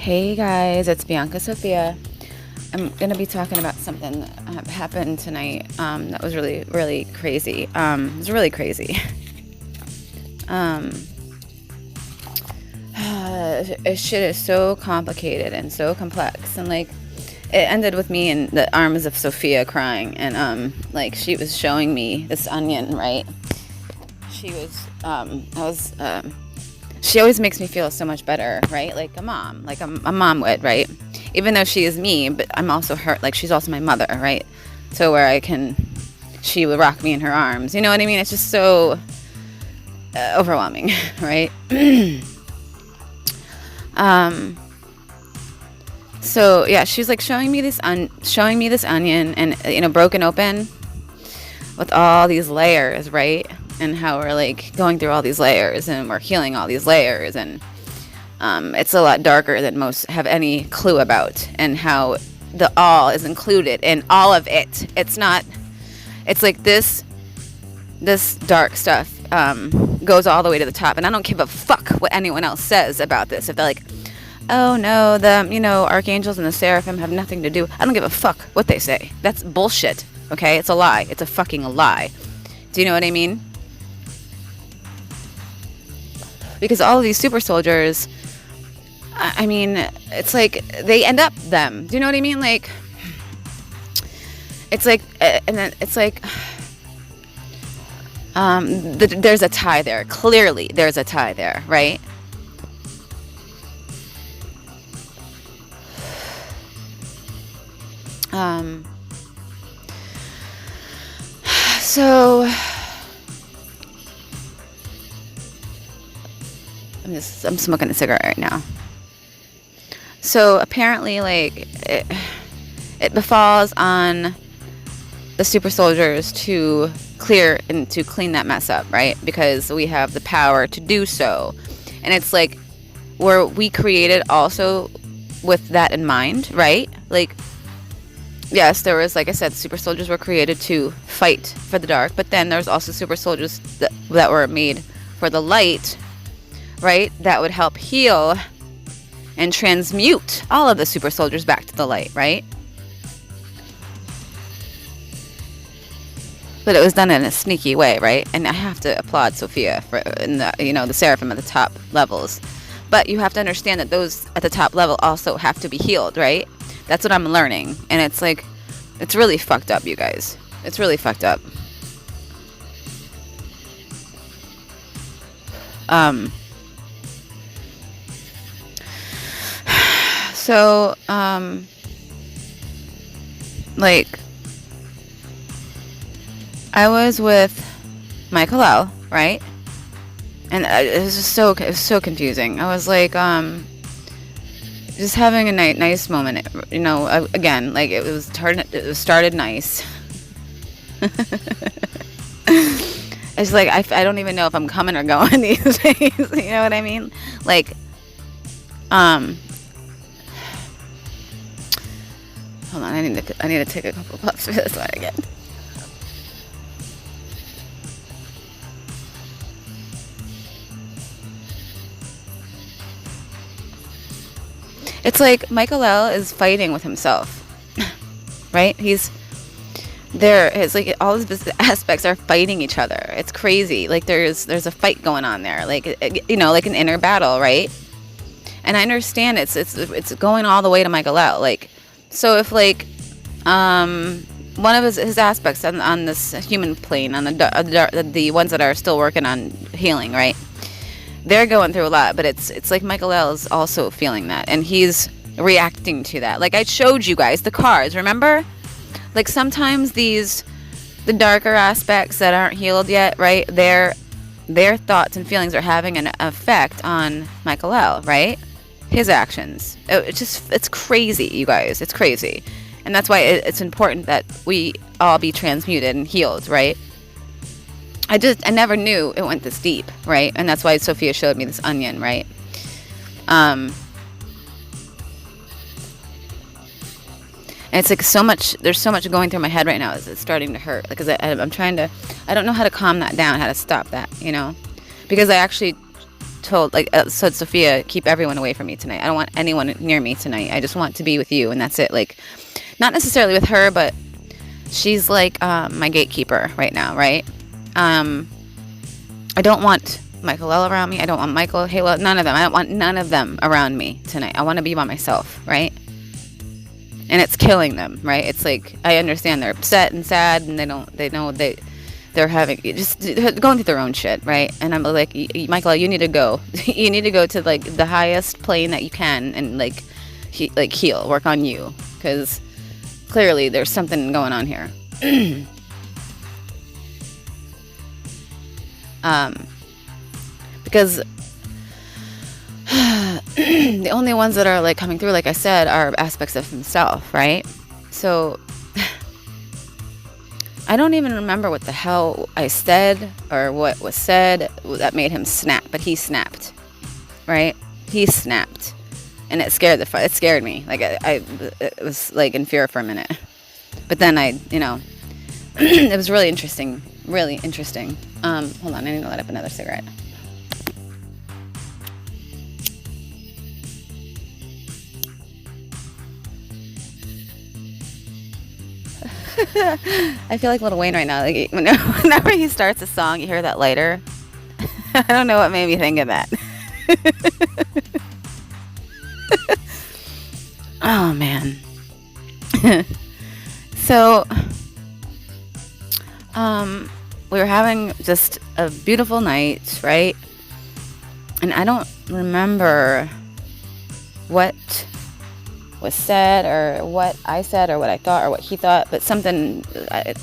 Hey guys, it's Bianca Sophia. I'm going to be talking about something that happened tonight that was really, really crazy. It was really crazy. Shit is so complicated and so complex. And, like, it ended with me in the arms of Sophia crying. And, like, she was showing me this onion, right? She always makes me feel so much better, right? Like a mom, like a mom would, right? Even though she is me, but I'm also her, like she's also my mother, right? So where she would rock me in her arms. You know what I mean? It's just so overwhelming, right? So yeah, she's like showing me this onion and, broken open with all these layers, right? And how we're like going through all these layers and we're healing all these layers, and it's a lot darker than most have any clue about, and how the all is included in all of it. It's like this dark stuff goes all the way to the top, and I don't give a fuck what anyone else says about this. If they're like, oh no, the archangels and the seraphim have nothing to do, I don't give a fuck what they say. That's bullshit. Okay, it's a lie. It's a fucking lie. Do you know what I mean? Because all of these super soldiers, I mean, it's like they end up them. Do you know what I mean? Like, it's like, and then it's like, there's a tie there. Clearly, there's a tie there, right? So I'm smoking a cigarette right now. So apparently, like, it befalls on the super soldiers to clean that mess up, right? Because we have the power to do so. And it's like, we created also with that in mind, right? Like, yes, there was, like I said, super soldiers were created to fight for the dark, but then there's also super soldiers that were made for the light, right? That would help heal and transmute all of the super soldiers back to the light, right? But it was done in a sneaky way, right? And I have to applaud Sophia for the seraphim at the top levels. But you have to understand that those at the top level also have to be healed, right? That's what I'm learning. And it's like, it's really fucked up, you guys. It's really fucked up. So, like, I was with Mikhaylel, right? And it was so confusing. I was like, just having a nice moment, again, like it started nice. It's like, I don't even know if I'm coming or going these days. You know what I mean? Like, hold on, I need to take a couple puffs for this one again. It's like Mikhaylel is fighting with himself, right? It's like all his aspects are fighting each other. It's crazy. Like there's a fight going on there, like like an inner battle, right? And I understand it's going all the way to Mikhaylel. Like, so if like one of his aspects on this human plane, on the ones that are still working on healing, right? They're going through a lot, but it's like Mikhaylel is also feeling that, and he's reacting to that. Like I showed you guys the cards, remember? Like sometimes the darker aspects that aren't healed yet, right? Their thoughts and feelings are having an effect on Mikhaylel, right? His actions. It's crazy, you guys. It's crazy, and that's why it's important that we all be transmuted and healed, right? I never knew it went this deep, right? And that's why Sophia showed me this onion, right? And it's like there's so much going through my head right now. It's starting to hurt. Because I don't know how to calm that down, how to stop that, Because I actually told, like, said, Sophia, keep everyone away from me tonight. I don't want anyone near me tonight. I just want to be with you, and that's it. Like, not necessarily with her, but she's like my gatekeeper right now, right? I don't want Mikhaylel around me. I don't want Mikhaylel, none of them. I don't want none of them around me tonight. I want to be by myself, right? And it's killing them, right? It's like, I understand they're upset and sad, and they're having, just going through their own shit, right? And I'm like, Mikhaylel, you need to go. You need to go to, like, the highest plane that you can, and, like, heal, work on you, because clearly there's something going on here. Because the only ones that are, like, coming through, like I said, are aspects of himself, right? So I don't even remember what the hell I said or what was said that made him snap, but he snapped, right? He snapped, and it scared me. Like, I was, like, in fear for a minute, but then it was really interesting. Really interesting. Hold on, I need to light up another cigarette. I feel like Lil Wayne right now. Like, whenever he starts a song, you hear that lighter. I don't know what made me think of that. Oh, man. So, we were having just a beautiful night, right? And I don't remember what was said or what I said or what I thought or what he thought, but something, I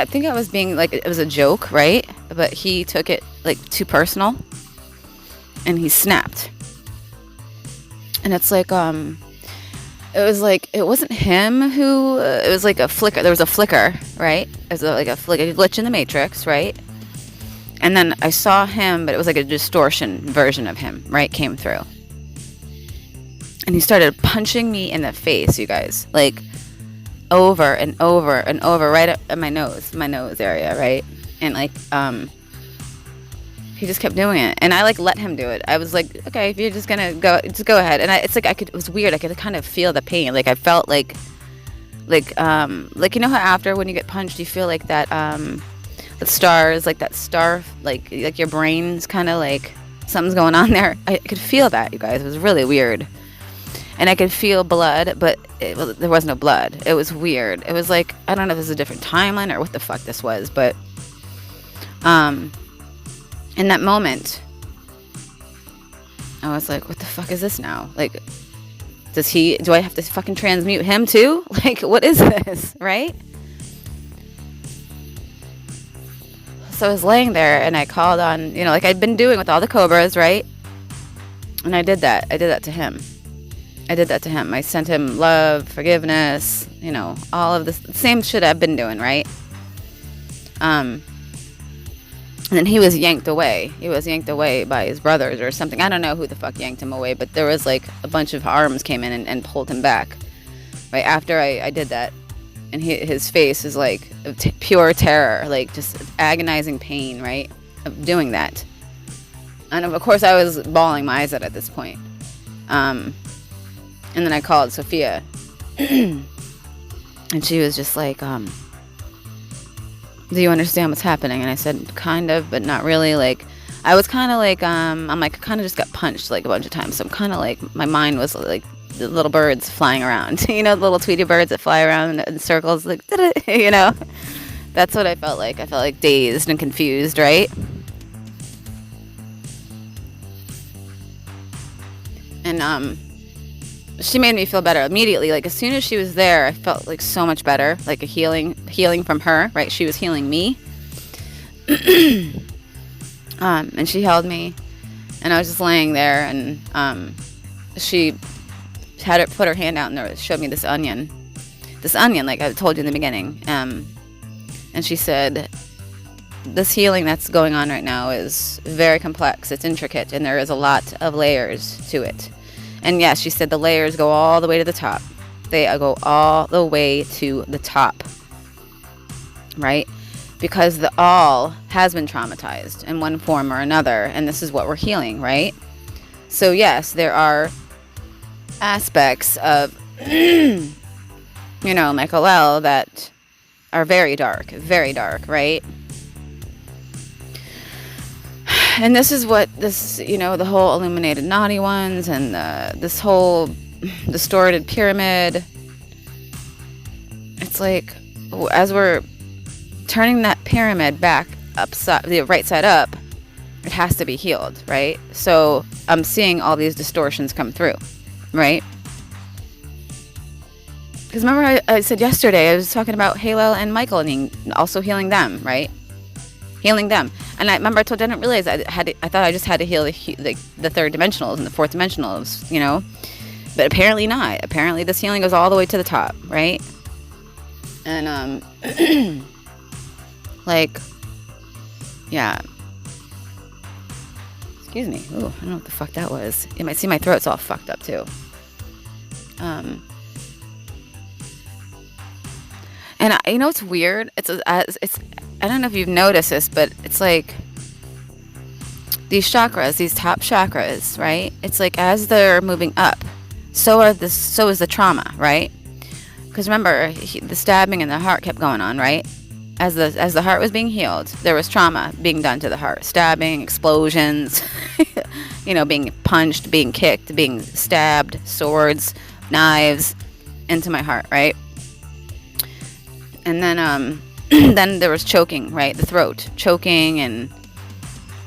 think I was being, like, it was a joke, right? But he took it, like, too personal, and he snapped. And it's like, it was like, it wasn't him who, it was like a flicker. There was a flicker, right? It was like a glitch in the matrix, right? And then I saw him, but it was like a distortion version of him, right? Came through. And he started punching me in the face, you guys. Like, over and over and over, right at my nose area, right? And, like, he just kept doing it, and I, like, let him do it. I was like, okay, if you're just gonna go, just go ahead. And it's like, it was weird. I could kind of feel the pain. Like, I felt like, you know how after when you get punched, you feel like that, the stars, like that star, like your brain's kind of like something's going on there. I could feel that, you guys. It was really weird. And I could feel blood, but there was no blood. It was weird. It was like, I don't know if this is a different timeline or what the fuck this was, but in that moment, I was like, what the fuck is this now? Like, do I have to fucking transmute him too? Like, what is this, right? So I was laying there, and I called on, like I'd been doing with all the cobras, right? And I did that to him. I sent him love, forgiveness, all of this same shit I've been doing, right? And then he was yanked away. He was yanked away by his brothers or something. I don't know who the fuck yanked him away, but there was, like, a bunch of arms came in and pulled him back. Right after I did that, and his face is like pure terror, like just agonizing pain, right, of doing that. And of course, I was bawling my eyes out at this point. And then I called Sophia, and she was just like, do you understand what's happening? And I said, kind of, but not really. Like, I was kind of like, I'm like, I kind of just got punched like a bunch of times. So I'm kind of like, my mind was like the little birds flying around, the little Tweety birds that fly around in circles, like, that's what I felt like. I felt like dazed and confused, right? And, she made me feel better immediately. Like, as soon as she was there, I felt like so much better, like a healing from her, right? She was healing me. And she held me, and I was just laying there, and she had her put her hand out and showed me this onion, like I told you in the beginning. And she said, this healing that's going on right now is very complex. It's intricate, and there is a lot of layers to it. And yes, she said the layers go all the way to the top. They go all the way to the top, right? because the all has been traumatized in one form or another, and this is what we're healing, right? So yes, there are aspects of Mikhaylel that are very dark, right? And this is what this, the whole illuminated naughty ones and this whole distorted pyramid. It's like, as we're turning that pyramid back the right side up, it has to be healed, right? So I'm seeing all these distortions come through, right? Because remember I said yesterday, I was talking about Halo and Michael and also healing them, right? Healing them. And I remember I didn't realize I thought I just had to heal the third dimensionals and the fourth dimensionals, But apparently not. Apparently this healing goes all the way to the top, right? And, yeah. Excuse me. Ooh, I don't know what the fuck that was. You might see my throat's all fucked up too. And it's weird. It's I don't know if you've noticed this, but it's like these chakras, these top chakras, right? It's like as they're moving up, so is the trauma, right? Because remember, the stabbing in the heart kept going on, right? As the heart was being healed, there was trauma being done to the heart. Stabbing, explosions, being punched, being kicked, being stabbed, swords, knives into my heart, right? And then then there was choking, right? The throat, choking and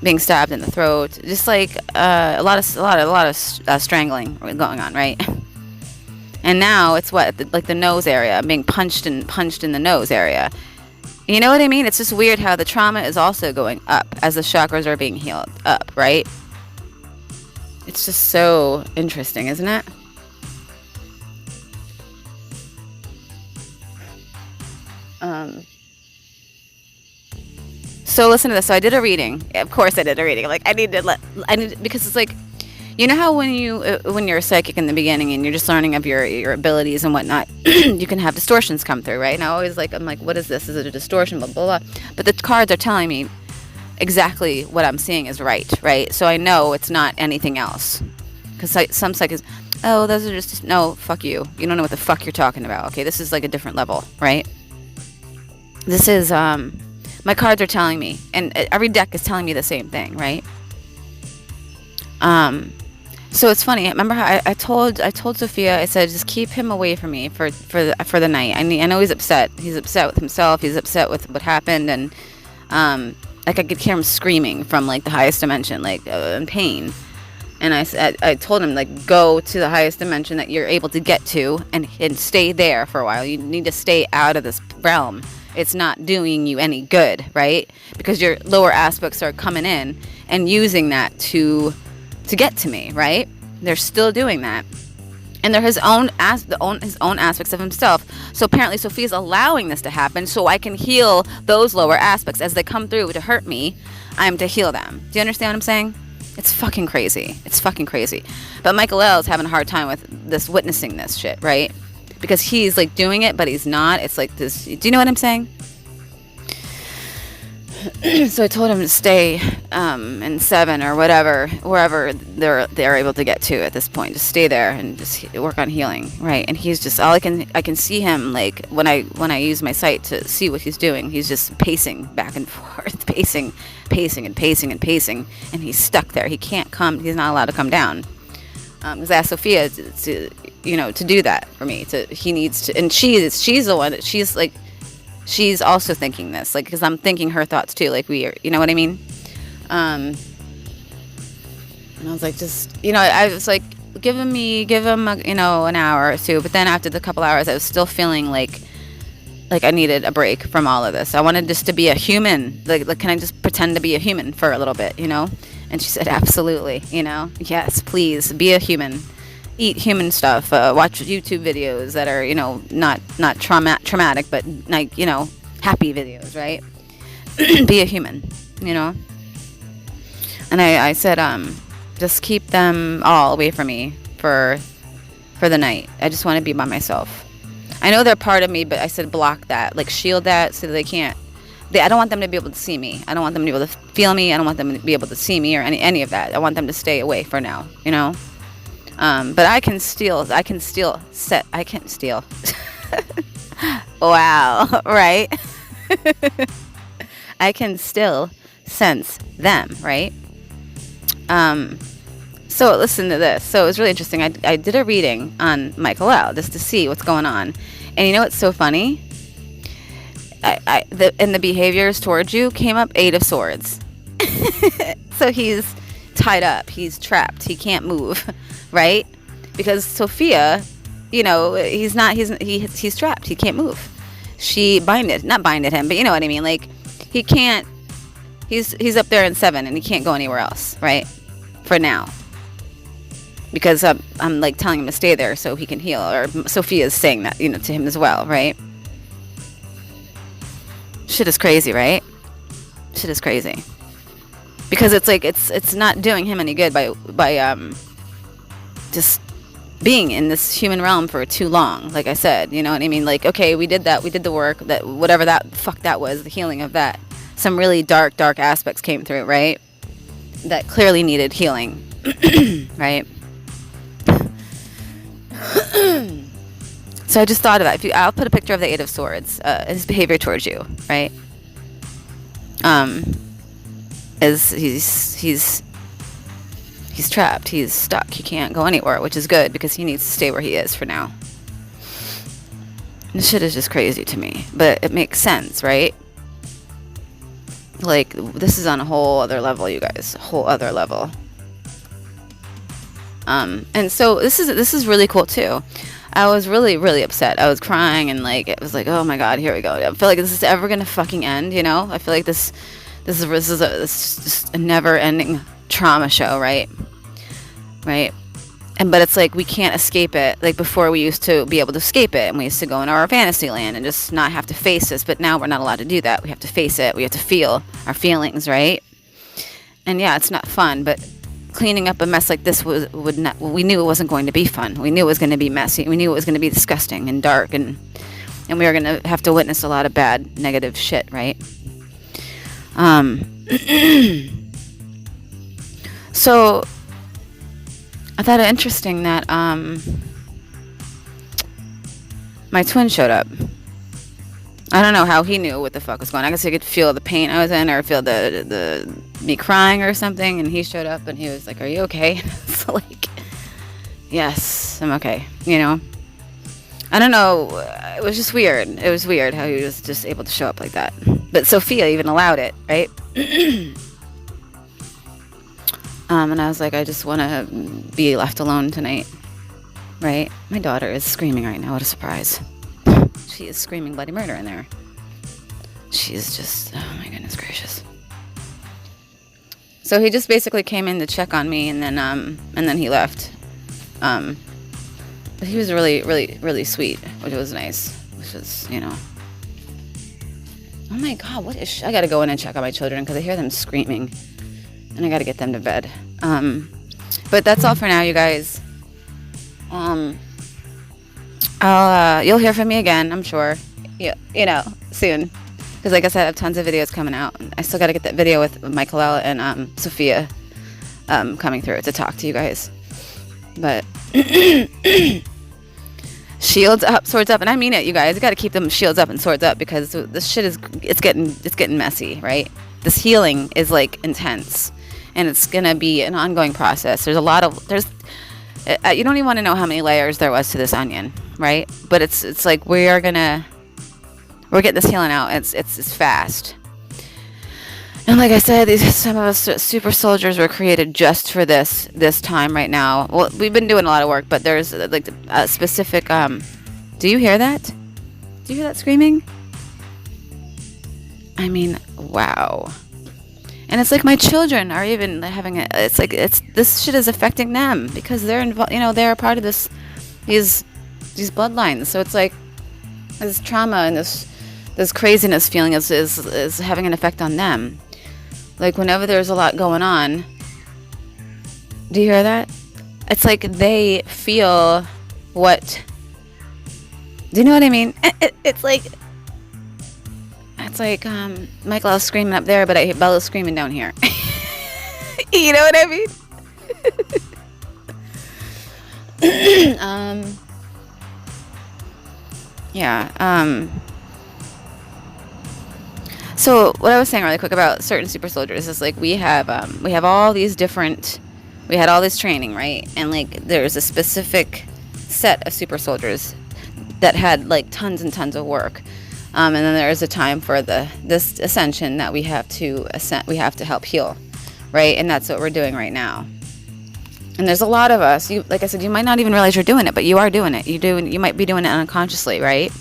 being stabbed in the throat. Just like a lot of strangling going on, right? And now it's like the nose area, being punched in the nose area. You know what I mean? It's just weird how the trauma is also going up as the chakras are being healed up, right? It's just so interesting, isn't it? So listen to this. So I did a reading. Of course I did a reading. Like I need because it's like, how when you're a psychic in the beginning and you're just learning of your abilities and whatnot, you can have distortions come through, right? And I'm like, what is this? Is it a distortion? Blah, blah, blah. But the cards are telling me exactly what I'm seeing is right? So I know it's not anything else. Because some psychics, oh, those are just, no, fuck you. You don't know what the fuck you're talking about. Okay, this is like a different level, right? This is, my cards are telling me, and every deck is telling me the same thing, right? So it's funny. Remember how I told Sophia, I said, just keep him away from me for the night. I know he's upset. He's upset with himself. He's upset with what happened, and like I could hear him screaming from like the highest dimension, like in pain. And I told him, like, go to the highest dimension that you're able to get to, and stay there for a while. You need to stay out of this realm. It's not doing you any good, right? Because your lower aspects are coming in and using that to get to me, right? They're still doing that. And they're his own aspects of himself. So apparently Sophia's allowing this to happen so I can heal those lower aspects. As they come through to hurt me, I'm to heal them. Do you understand what I'm saying? It's fucking crazy. But Mikhaylel is having a hard time with witnessing this shit, right? Because he's like doing it, but he's not. It's like this. Do you know what I'm saying? So I told him to stay in 7 or whatever, wherever they're able to get to at this point. Just stay there and just work on healing, right? And he's just I can see him, like when I use my sight to see what he's doing. He's just pacing back and forth, pacing, and he's stuck there. He can't come. He's not allowed to come down. Because I asked Sophia to do that for me. He needs to, and she's the one. She's also thinking this, like, because I'm thinking her thoughts too, like we are, you know what I mean? And I was like, I was like, give him an hour or two. But then after the couple hours, I was still feeling like I needed a break from all of this. I wanted just to be a human. Like, can I just pretend to be a human for a little bit, And she said, absolutely, yes, please be a human. Eat human stuff, watch YouTube videos that are, not traumatic, but like, happy videos, right? Be a human, And I said, just keep them all away from me for the night. I just want to be by myself. I know they're part of me, but I said block that, like shield that so that they can't I don't want them to be able to see me. I don't want them to be able to feel me. I don't want them to be able to see me or any of that. I want them to stay away for now, you know? But I can steal. Wow, right? I can still sense them, right? So listen to this. So it was really interesting. I did a reading on Mikhaylel just to see what's going on. And you know what's so funny? In the behaviors towards you came up 8 of Swords. So he's tied up. He's trapped. He can't move, right? Because Sophia, you know, he's trapped. He can't move. She not binded him, but you know what I mean. Like, he can't. He's up there in 7, and he can't go anywhere else, right? For now, because I'm like telling him to stay there so he can heal. Or Sophia's saying that, you know, to him as well, right? Shit is crazy, right? Shit is crazy. Because it's like it's not doing him any good by just being in this human realm for too long. Like I said, you know what I mean? Like, okay, we did the work, that whatever that fuck that was, the healing of that. Some really dark aspects came through, right? That clearly needed healing, right? So I just thought of that. I'll put a picture of the 8 of Swords, his behavior towards you, right? Is he's trapped. He's stuck. He can't go anywhere, which is good because he needs to stay where he is for now. This shit is just crazy to me, but it makes sense, right? Like, this is on a whole other level, you guys. A whole other level. And so this is really cool too. I was really upset. I was crying, and like, it was like, oh my god, here we go. I feel like this is ever gonna fucking end, you know? I feel like this is just a never-ending trauma show, right? Right? But it's like we can't escape it. Like before, we used to be able to escape it, and we used to go into our fantasy land and just not have to face this. But now we're not allowed to do that. We have to face it. We have to feel our feelings, right? And yeah, it's not fun, but cleaning up a mess like this we knew it wasn't going to be fun. We knew it was going to be messy. We knew it was going to be disgusting and dark, and we were going to have to witness a lot of bad, negative shit, right? So I thought it interesting that my twin showed up. I don't know how he knew what the fuck was going on. I guess he could feel the pain I was in, or feel the me crying or something, and he showed up and he was like, "Are you okay?" So like, yes, I'm okay. You know, I don't know. It was just weird. It was weird how he was just able to show up like that. But Sophia even allowed it, right? And I was like, I just want to be left alone tonight, right? My daughter is screaming right now. What a surprise. She is screaming bloody murder in there. She is just, oh my goodness gracious. So he just basically came in to check on me, and then he left. But he was really sweet, which was nice. Which was, you know. Oh my god, what is I gotta go in and check on my children because I hear them screaming. And I gotta get them to bed. But that's all for now, you guys. You'll hear from me again, I'm sure. Yeah, you know, soon. Because like I said, I have tons of videos coming out. I still gotta get that video with Mikhaylel and Sophia coming through to talk to you guys. But shields up, swords up, and I mean it, you guys. You gotta keep them shields up and swords up because this shit it's getting messy, right? This healing is like intense, and it's gonna be an ongoing process. You don't even want to know how many layers there was to this onion, right? But it's like we're getting this healing out. It's fast. And like I said, some of us super soldiers were created just for this time right now. Well, we've been doing a lot of work, but there's like a specific. Do you hear that? Do you hear that screaming? I mean, wow. And it's like my children are even having this shit is affecting them because they're involved. You know, they're a part of these bloodlines. So it's like this trauma and this craziness feeling is having an effect on them. Like whenever there's a lot going on, do you hear that? It's like they feel what. Do you know what I mean? It's like it's like Michael's screaming up there, but I hear Bella's screaming down here. You know what I mean? Yeah. So what I was saying really quick about certain super soldiers is like we have all these different, we had all this training, right? And like there's a specific set of super soldiers that had like tons and tons of work. And then there is a time for this ascension that we have to help heal, right? And that's what we're doing right now. And there's a lot of us. You, like I said, you might not even realize you're doing it, but you are doing it. You might be doing it unconsciously, right?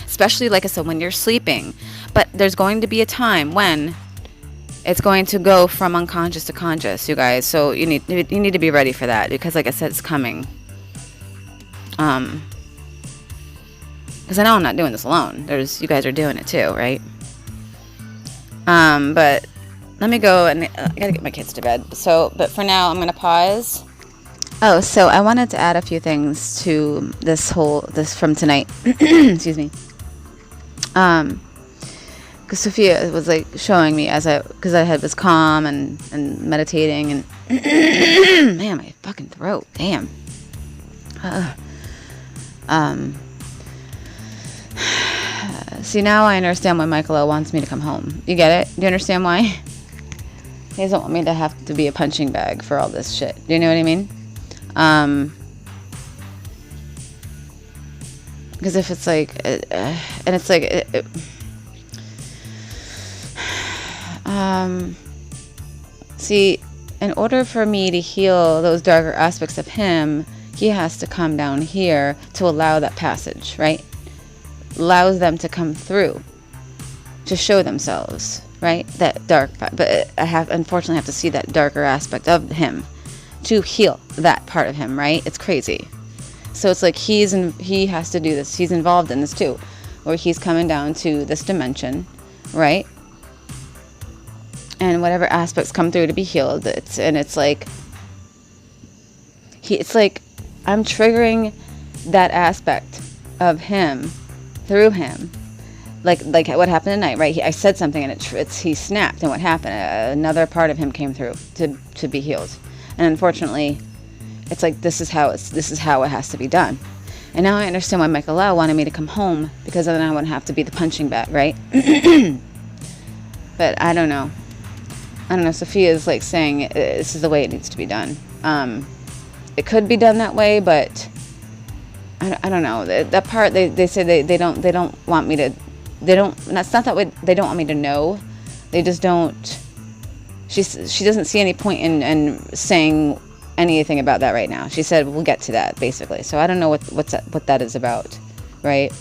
Especially, like I said, when you're sleeping. But there's going to be a time when it's going to go from unconscious to conscious, you guys. So you need to be ready for that, because, like I said, it's coming. Because I know I'm not doing this alone. You guys are doing it too, right? But let me go, and I gotta get my kids to bed. So, but for now, I'm gonna pause. Oh, so I wanted to add a few things to this from tonight. Excuse me. Because Sophia was like showing me because I was calm and meditating and man, my fucking throat, damn. See, now I understand why Mikhaylel wants me to come home. You get it? Do you understand why? He doesn't want me to have to be a punching bag for all this shit. Do you know what I mean? Because if it's like, and it's like, see, in order for me to heal those darker aspects of him, he has to come down here to allow that passage, right? Allows them to come through, to show themselves, right? That dark, but unfortunately have to see that darker aspect of him to heal that part of him, right? It's crazy. So it's like he has to do this. He's involved in this too, where he's coming down to this dimension, right? And whatever aspects come through to be healed, it's like I'm triggering that aspect of him through him, like what happened tonight, right? I said something and he snapped, and what happened? Another part of him came through to be healed, and unfortunately, it's like this is how it has to be done. And now I understand why Mikhaylel wanted me to come home, because then I wouldn't have to be the punching bag, right? But I don't know. Sophia's like saying this is the way it needs to be done. It could be done that way, but I don't know. That part they say they don't want me to. That's not that way. They don't want me to know. They just don't. She doesn't see any point in saying anything about that right now. She said we'll get to that, basically. So I don't know what that is about, right?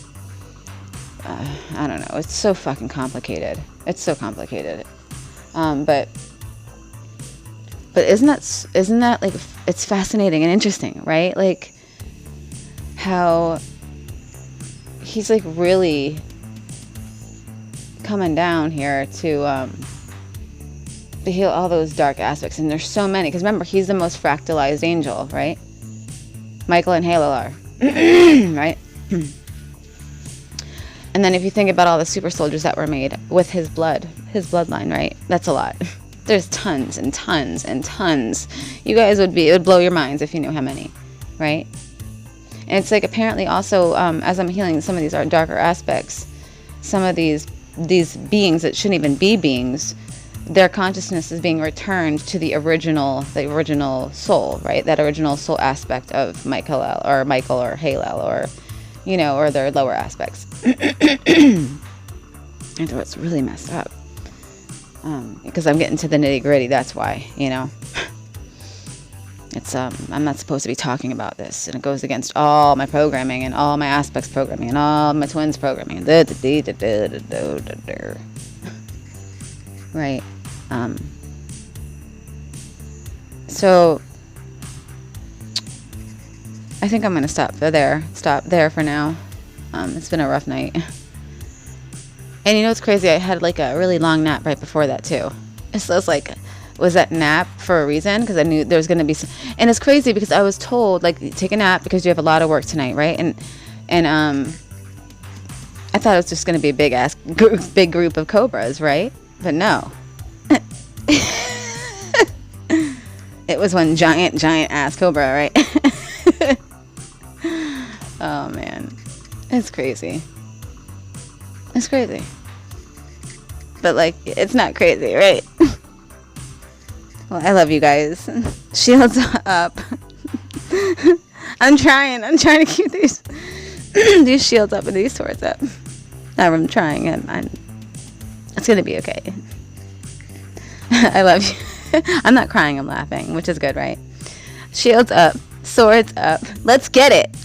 I don't know. It's so fucking complicated. It's so complicated. But isn't that like, it's fascinating and interesting, right? Like how he's like really coming down here to heal all those dark aspects, and there's so many, because remember, he's the most fractalized angel, right? Michael and Halo are right? And then if you think about all the super soldiers that were made with his bloodline, right? That's a lot. There's tons and tons and tons. You guys it would blow your minds if you knew how many, right? And it's like, apparently also, as I'm healing some of these darker aspects, some of these beings that shouldn't even be beings, their consciousness is being returned to the original soul, right? That original soul aspect of Michael or Halel, or, or their lower aspects. And so it's really messed up. Because I'm getting to the nitty gritty, that's why, It's, I'm not supposed to be talking about this, and it goes against all my programming and all my aspects programming and all my twins programming. Right. So I think I'm going to stop there for now. It's been a rough night. And it's crazy, I had like a really long nap right before that too. So it's like, was that nap for a reason? Because I knew there was going to be and it's crazy because I was told, like, take a nap because you have a lot of work tonight, right? And I I thought it was just going to be a big group of cobras, right? But no. It was one giant ass cobra, right? Oh man, it's crazy. It's crazy. But like, it's not crazy, right? Well, I love you guys. Shields up. I'm trying to keep these these shields up and these swords up. I'm trying. It's gonna be okay. I love you. I'm not crying, I'm laughing, which is good, right? Shields up, swords up. Let's get it.